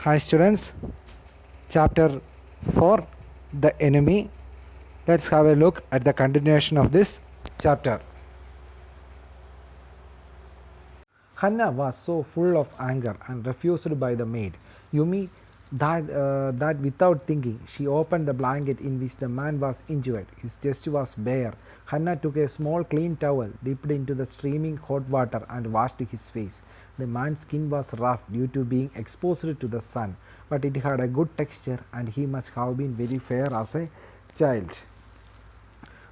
Hi students, chapter 4, The Enemy. Let's have a look at the continuation of this chapter. Hannah was so full of anger and refused by the maid, Yumi, that without thinking she opened the blanket in which the man was injured. His chest was bare. Hannah took a small clean towel, dipped into the steaming hot water and washed his face. The man's skin was rough due to being exposed to the sun, but it had a good texture and he must have been very fair as a child.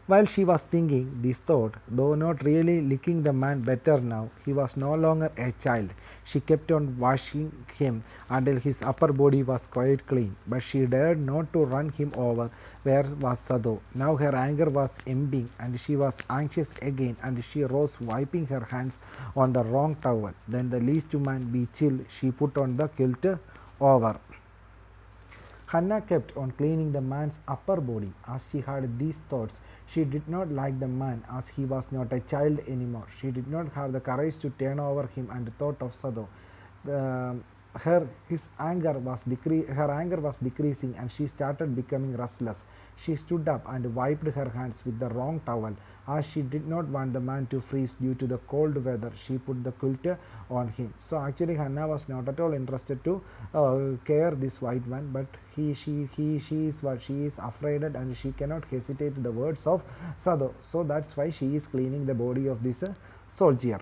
While she was thinking this thought, though not really liking the man better now, he was no longer a child. She kept on washing him until his upper body was quite clean, but she dared not to run him over. Where was Sado? Now her anger was ebbing and she was anxious again, and she rose wiping her hands on the wrong towel. Then the least man be chill, she put on the kilt over. Hannah kept on cleaning the man's upper body. As she had these thoughts, she did not like the man, as he was not a child anymore. She did not have the courage to turn over him and thought of Sado. Her anger was decreasing and she started becoming restless. She stood up and wiped her hands with the wrong towel. As she did not want the man to freeze due to the cold weather, she put the quilt on him. So actually Hannah was not at all interested to care this white man, but she is what she is afraid and she cannot hesitate the words of Sado. So that's why she is cleaning the body of this soldier.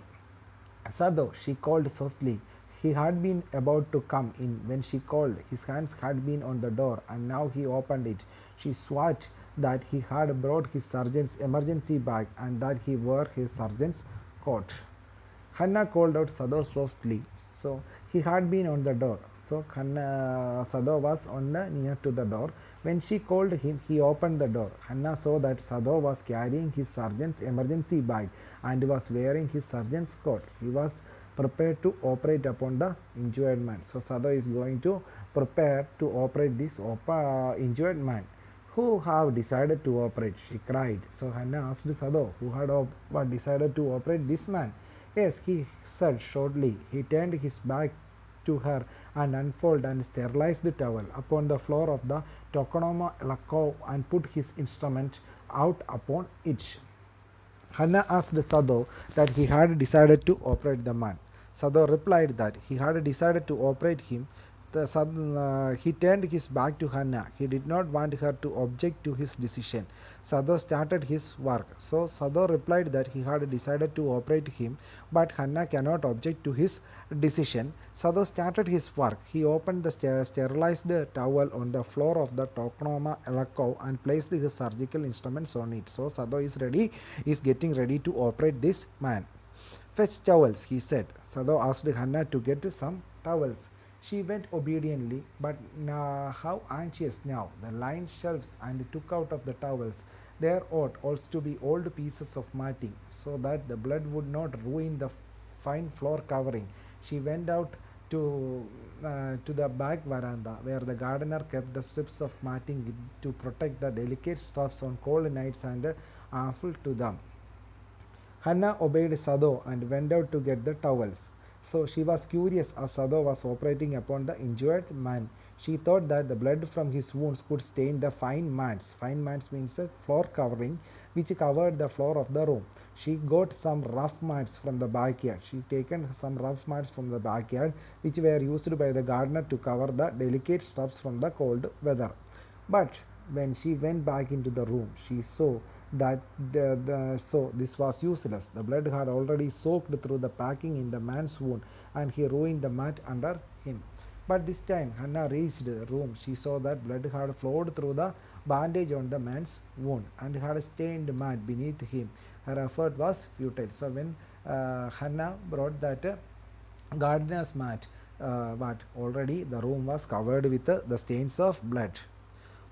Sado, she called softly. He had been about to come in when she called. His hands had been on the door and now he opened it. She swore that he had brought his surgeon's emergency bag and that he wore his surgeon's coat. Hannah called out Sado softly. So he had been on the door. So Sado was near to the door. When she called him, he opened the door. Hannah saw that Sado was carrying his surgeon's emergency bag and was wearing his surgeon's coat. He was prepared to operate upon the injured man. So Sado is going to prepare to operate this injured man. Who have decided to operate? She cried. So Hannah asked Sado, who had decided to operate this man? Yes, he said shortly. He turned his back to her and unfolded and sterilized the towel upon the floor of the Tokonoma Lakov and put his instrument out upon it. Hannah asked Sado that he had decided to operate the man. Sado replied that he had decided to operate him. He turned his back to Hannah. He did not want her to object to his decision. Sado started his work. So Sado replied that he had decided to operate him, but Hannah cannot object to his decision. Sado started his work. He opened the sterilized towel on the floor of the Tokonoma Lakov and placed his surgical instruments on it. So Sado is getting ready to operate this man. Fetch towels, he said. Sado asked Hannah to get some towels. She went obediently, but how anxious now. The lined shelves and took out of the towels. There ought also to be old pieces of matting, so that the blood would not ruin the fine floor covering. She went out to the back veranda, where the gardener kept the strips of matting to protect the delicate stuffs on cold nights and awful to them. Hannah obeyed Sado and went out to get the towels. So she was curious as Sado was operating upon the injured man. She thought that the blood from his wounds could stain the fine mats. Fine mats means a floor covering which covered the floor of the room. She got some rough mats from the backyard. She taken some rough mats from the backyard which were used by the gardener to cover the delicate stuffs from the cold weather. But when she went back into the room, she saw that so this was useless. The blood had already soaked through the packing in the man's wound and he ruined the mat under him. But this time Hannah reached the room. She saw that blood had flowed through the bandage on the man's wound and had stained the mat beneath him. Her effort was futile. So when Hannah brought that gardener's mat, but already the room was covered with the stains of blood.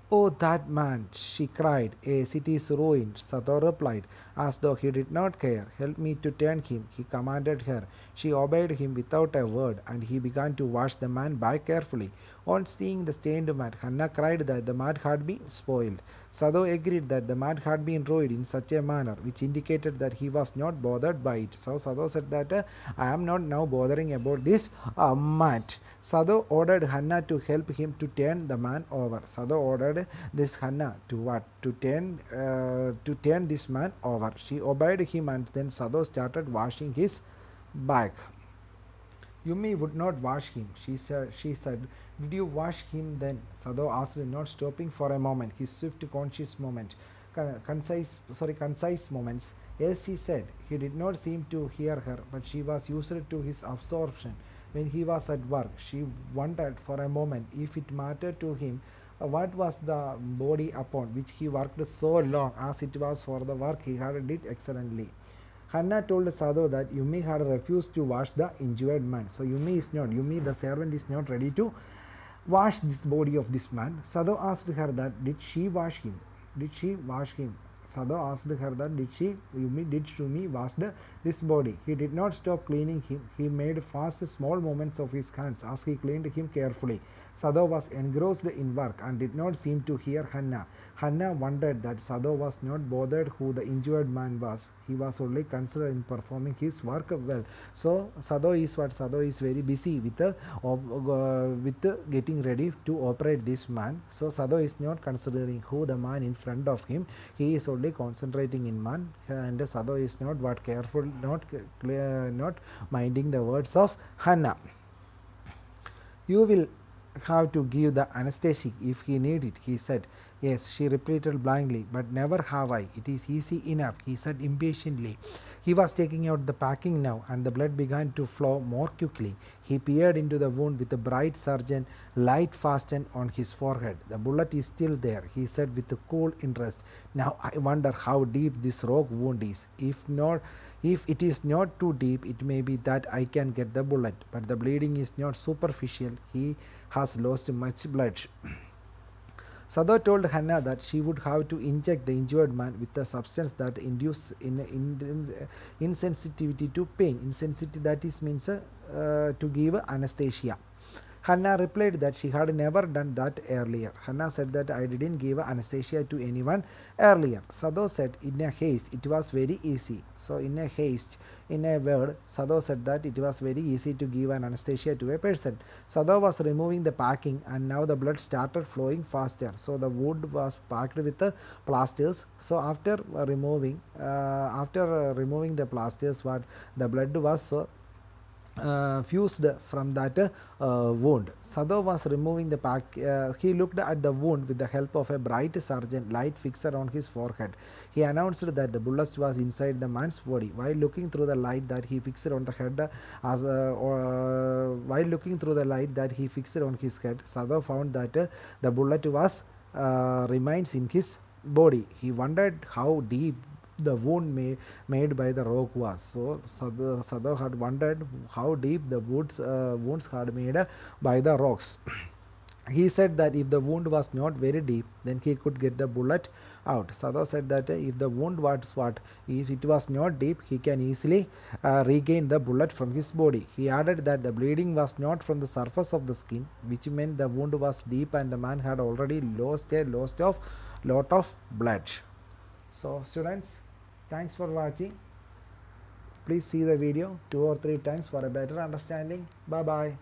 Oh, that man, she cried. A city's ruined, Sato replied, as though he did not care. Help me to turn him, he commanded her. She obeyed him without a word, and he began to wash the man back carefully. On seeing the stained mat, Hannah cried that the mat had been spoiled. Sado agreed that the mat had been ruined in such a manner, which indicated that he was not bothered by it. So Sado said that I am not now bothering about this mat. Sado ordered Hannah to help him to turn the man over. Sado ordered this Hannah to what? To turn this man over. She obeyed him, and then Sado started washing his back. Yumi would not wash him. She said, did you wash him then? Sado asked, not stopping for a moment. His swift, conscious moment, concise moments. Yes, she said. He did not seem to hear her, but she was used to his absorption. When he was at work, she wondered for a moment if it mattered to him what was the body upon which he worked so long, as it was for the work he had did excellently. Hannah told Sado that Yumi had refused to wash the injured man. So Yumi the servant is not ready to wash this body of this man. Sado asked her that did she wash him? Did she wash him? Sado asked her that did Yumi wash this body? He did not stop cleaning him. He made fast small movements of his hands as he cleaned him carefully. Sado was engrossed in work and did not seem to hear Hannah. Hannah wondered that Sado was not bothered who the injured man was. He was only concerned in performing his work well. So Sado is very busy with getting ready to operate this man. So Sado is not considering who the man in front of him. He is only concentrating in man, and Sado is not careful, not minding the words of Hannah. You will have to give the anesthetic if he need it, he said. Yes, she repeated blindly, but never have I. It is easy enough, he said impatiently. He was taking out the packing now, and the blood began to flow more quickly. He peered into the wound with a bright surgeon light fastened on his forehead. The bullet is still there, he said with a cool interest. Now I wonder how deep this rogue wound is. If it is not too deep, it may be that I can get the bullet, but the bleeding is not superficial. He has lost much blood. Sado told Hannah that she would have to inject the injured man with a substance that induces insensitivity to pain. Insensitivity, that is means to give anesthesia. Hannah replied that she had never done that earlier. Hannah said that I didn't give anesthesia to anyone earlier. Sado said in a haste it was very easy. So in a word, Sado said that it was very easy to give an anesthesia to a person. Sado was removing the packing, and now the blood started flowing faster. So the wound was packed with the plasters. So after removing the plasters, what the blood was fused from that wound. Sado was removing the pack. He looked at the wound with the help of a bright surgeon light fixed on his forehead. He announced that the bullet was inside the man's body. While looking through the light that he fixed on the head, Sado found that the bullet was remains in his body. He wondered how deep the wound made by the rock was. So Sado had wondered how deep the wounds had made by the rocks. He said that if the wound was not very deep, then he could get the bullet out. Sado said that if the wound if it was not deep, he can easily regain the bullet from his body. He added that the bleeding was not from the surface of the skin, which meant the wound was deep and the man had already lost a lot of blood. So students, thanks for watching. Please see the video 2 or 3 times for a better understanding. Bye bye.